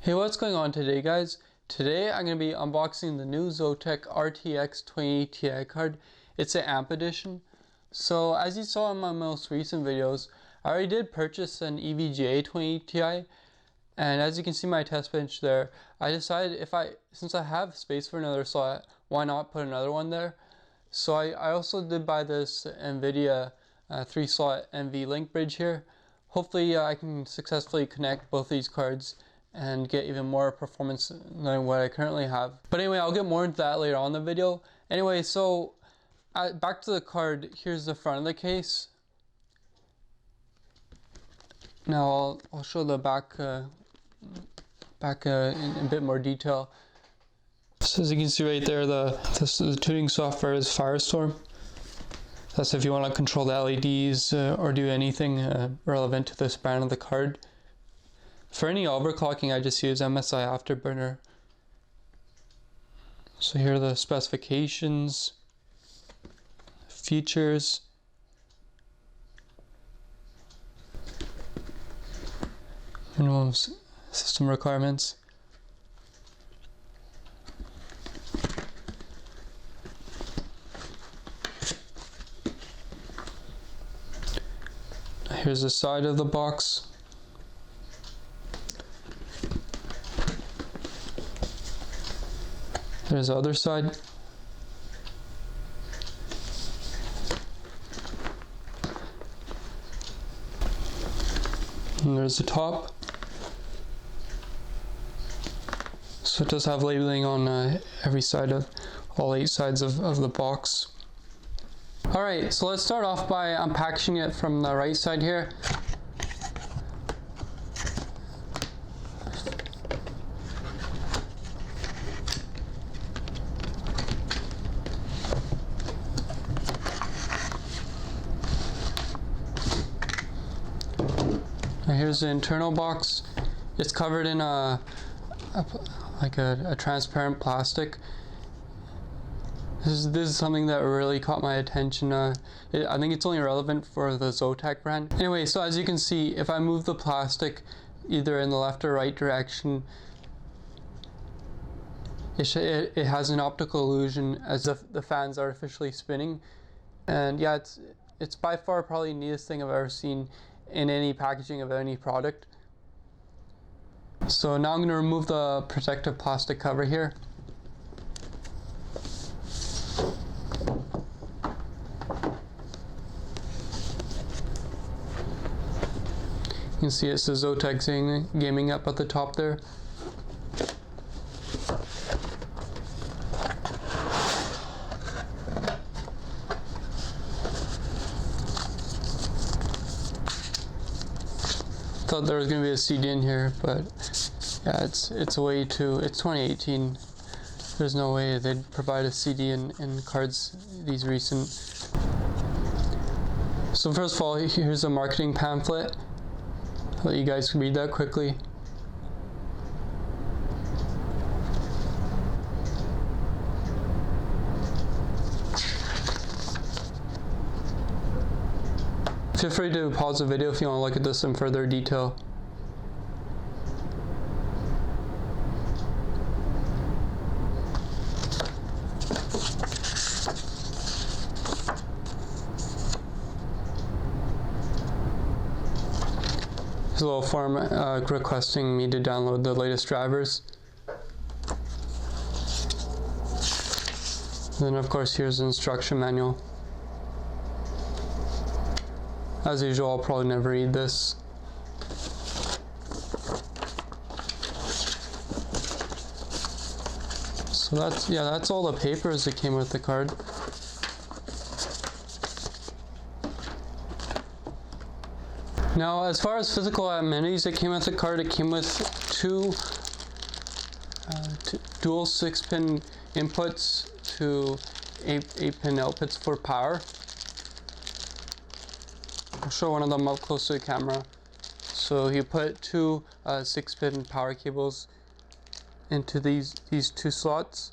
Hey, what's going on today, guys? Today I'm going to be unboxing the new Zotac RTX 2080 Ti card. It's an AMP edition. So as you saw in my most recent videos, I already did purchase an EVGA 2080 Ti, and as you can see my test bench there, I decided since I have space for another slot, why not put another one there? So I also did buy this Nvidia 3-slot NVLink bridge here. Hopefully I can successfully connect both these cards and get even more performance than what I currently have. But anyway, I'll get more into that later on in the video. Anyway, so back to the card. Here's the front of the case. Now I'll show the back in a bit more detail. So as you can see right there, the tuning software is Firestorm. That's if you want to control the LEDs or do anything relevant to the span of the card. For any overclocking, I just use MSI Afterburner. So here are the specifications, features, minimum system requirements. Here's the side of the box. There's the other side. And there's the top. So it does have labeling on every side of all 8 sides of the box. Alright, so let's start off by unpackaging it from the right side here. Here's the internal box. It's covered in a transparent plastic. This is something that really caught my attention. I think it's only relevant for the Zotac brand. Anyway, so as you can see, if I move the plastic either in the left or right direction, it has an optical illusion as if the fan's artificially spinning. And yeah, it's by far probably the neatest thing I've ever seen in any packaging of any product. So now I'm going to remove the protective plastic cover here. You can see it says Zotac Gaming up at the top there. Thought there was going to be a CD in here, but yeah, it's way too. It's 2018. There's no way they'd provide a CD in cards these recent. So first of all, here's a marketing pamphlet. I'll let you guys read that quickly. Feel free to pause the video if you want to look at this in further detail. There's a little form requesting me to download the latest drivers. And then of course here's the instruction manual. As usual, I'll probably never read this. So that's all the papers that came with the card. Now, as far as physical amenities that came with the card, it came with two dual 6-pin inputs to 8-pin outputs for power. I'll show one of them up close to the camera. So you put two 6-pin power cables into these 2 slots,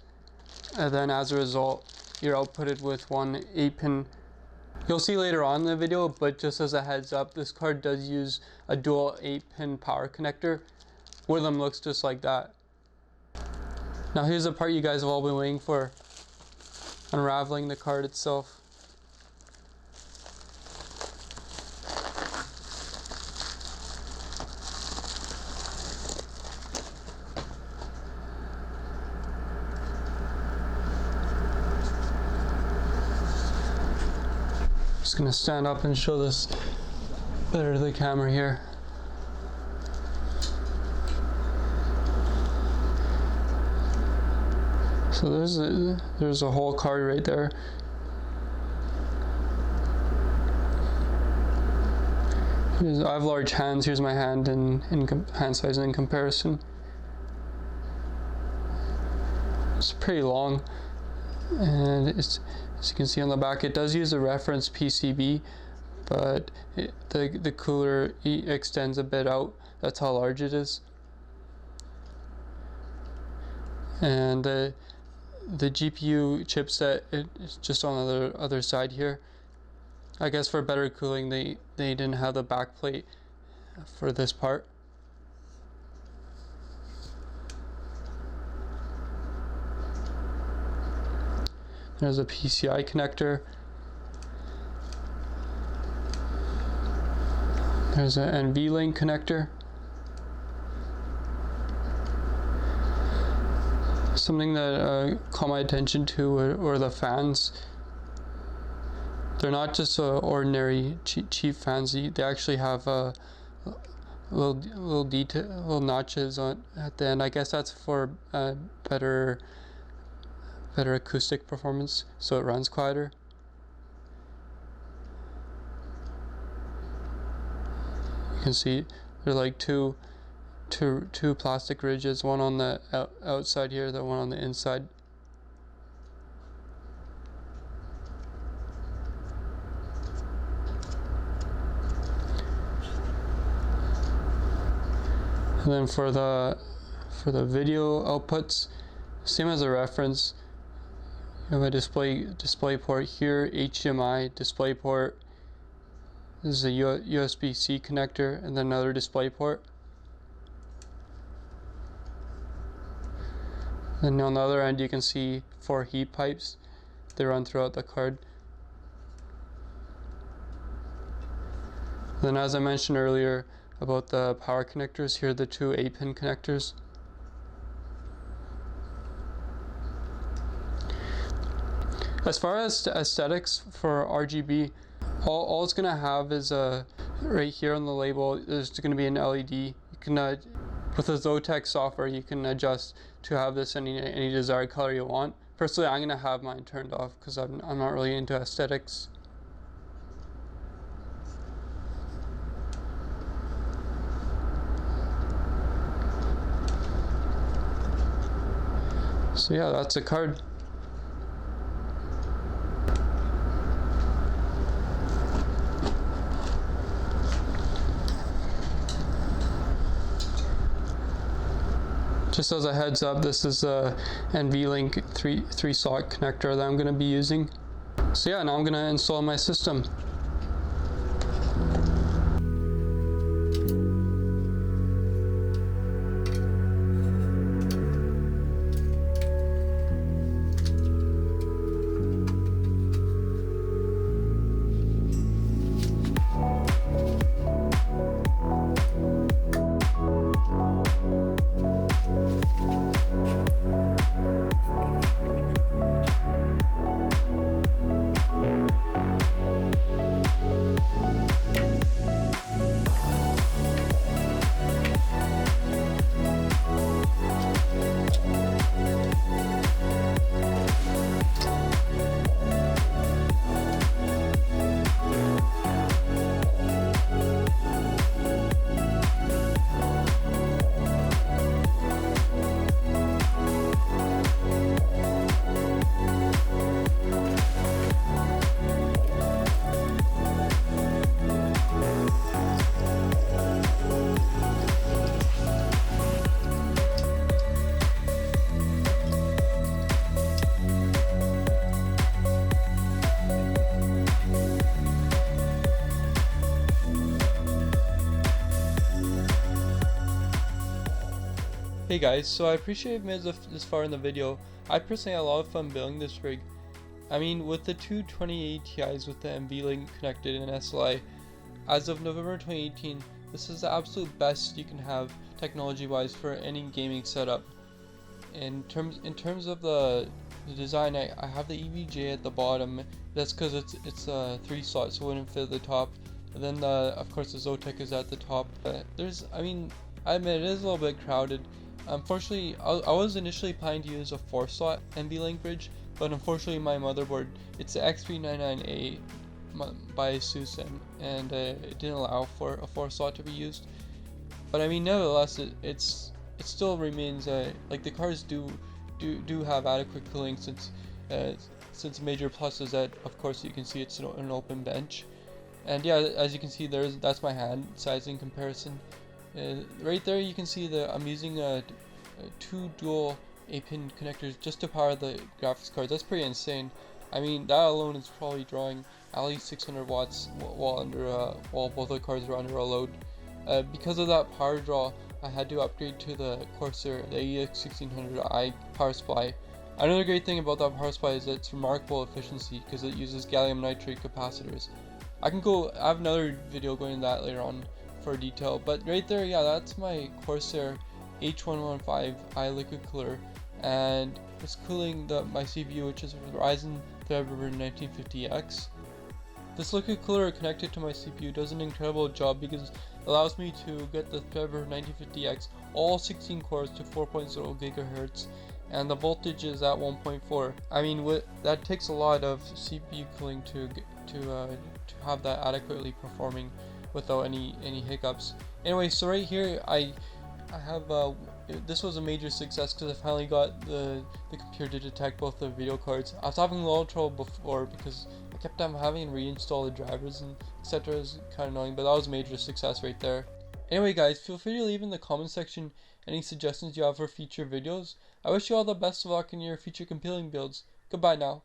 and then as a result you're outputted with one 8-pin. You'll see later on in the video, but just as a heads up, this card does use a dual 8-pin power connector. one of them looks just like that. Now here's the part you guys have all been waiting for. Unraveling the card itself. Just gonna stand up and show this better to the camera here. So there's a whole card right there. I have large hands. Here's my hand in hand size in comparison. It's pretty long, and as you can see on the back, it does use a reference PCB, but the cooler extends a bit out. That's how large it is. And the GPU chipset is just on the other side here. I guess for better cooling, they didn't have the back plate for this part. There's a PCI connector. There's an NVLink connector. Something that caught my attention to were the fans. They're not just ordinary cheap fans. They actually have little notches at the end. I guess that's for better acoustic performance, so it runs quieter. You can see they're like two plastic ridges, one on the outside here, the one on the inside. And then for the video outputs, same as a reference. You have a display port here, HDMI display port. This is a USB-C connector, and then another display port. And on the other end, you can see 4 heat pipes. They run throughout the card. Then, as I mentioned earlier about the power connectors, here are the 2 8-pin connectors. As far as aesthetics for RGB, all it's going to have is right here on the label, there's going to be an LED. You can with the Zotac software, you can adjust to have this any desired color you want. Personally, I'm going to have mine turned off because I'm not really into aesthetics. So yeah, that's a card. Just as a heads up, this is a NVLink 3 slot connector that I'm going to be using. So yeah, now I'm going to install my system. Hey guys, so I appreciate you've made it this far in the video. I personally had a lot of fun building this rig. I mean, with the two 2080 Ti's with the NVLink connected in SLI, as of November 2018, this is the absolute best you can have technology-wise for any gaming setup. In terms of the design, I have the EVGA at the bottom. That's because it's 3 slots, so it wouldn't fit at the top. And then of course the Zotac is at the top. I admit it is a little bit crowded. Unfortunately, I was initially planning to use a 4-slot NVLink bridge, but unfortunately my motherboard, it's the X399A by ASUS, and it didn't allow for a 4-slot to be used. But I mean, nevertheless, it still remains like the cards do have adequate cooling, since major plus is that of course you can see it's an open bench, and yeah, as you can see that's my hand sizing comparison. Right there you can see that I'm using 2 dual 8-pin connectors just to power the graphics card. That's pretty insane. I mean, that alone is probably drawing at least 600 watts while both the cards are under a load. Because of that power draw, I had to upgrade to the Corsair, the EX1600i power supply. Another great thing about that power supply is its remarkable efficiency because it uses gallium nitride capacitors. I have another video going into that later on for detail, but right there, yeah, that's my Corsair H115i liquid cooler, and it's cooling my CPU, which is a Ryzen Threadripper 1950X. This liquid cooler connected to my CPU does an incredible job because it allows me to get the Threadripper 1950X all 16 cores to 4.0 GHz, and the voltage is at 1.4. I mean, that takes a lot of CPU cooling to have that adequately performing without any hiccups. Anyway, so right here I have this was a major success because I finally got the computer to detect both the video cards. I was having a lot of trouble before because I kept on having to reinstall the drivers and etc. It was kind of annoying, but that was a major success right there. Anyway guys, feel free to leave in the comment section any suggestions you have for future videos. I wish you all the best of luck in your future compiling builds. Goodbye now.